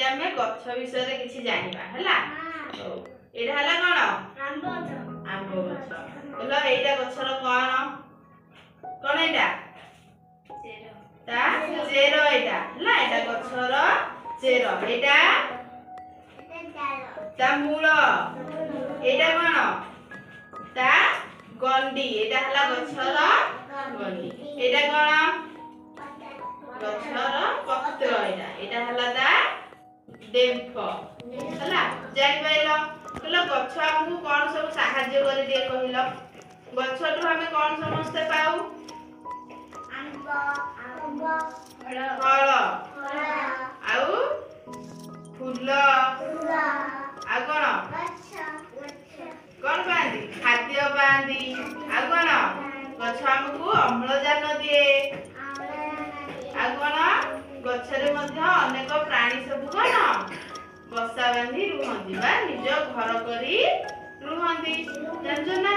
आमे गछ विषय रे किछि जानिबा हला एटा हला कोन आंबो गछ बोलो एटा गछर कोन एटा ता चेरो एटा हला एटा गछर चेरो एटा ता मूल एटा कोन ता गंडी एटा हला गछर गंडी एटा कोन गछर पत्र एटा हला ता डेम्फ हला जानि पाइलो बोलो गछ हमहु कोन सब सहाय्य करि दे कहिलो गछटु हमें कोन समस्त पाऊ फल आउ फूल आ कोन पांदी खाद्य पांदी आ कोन गछ हमकु अम्लजान दिए आ कोन गछरे मध्य अनेक प्राणी सब कोन बसा बांधी रुहंती बा निज घर करी रुहंती जानजो ना।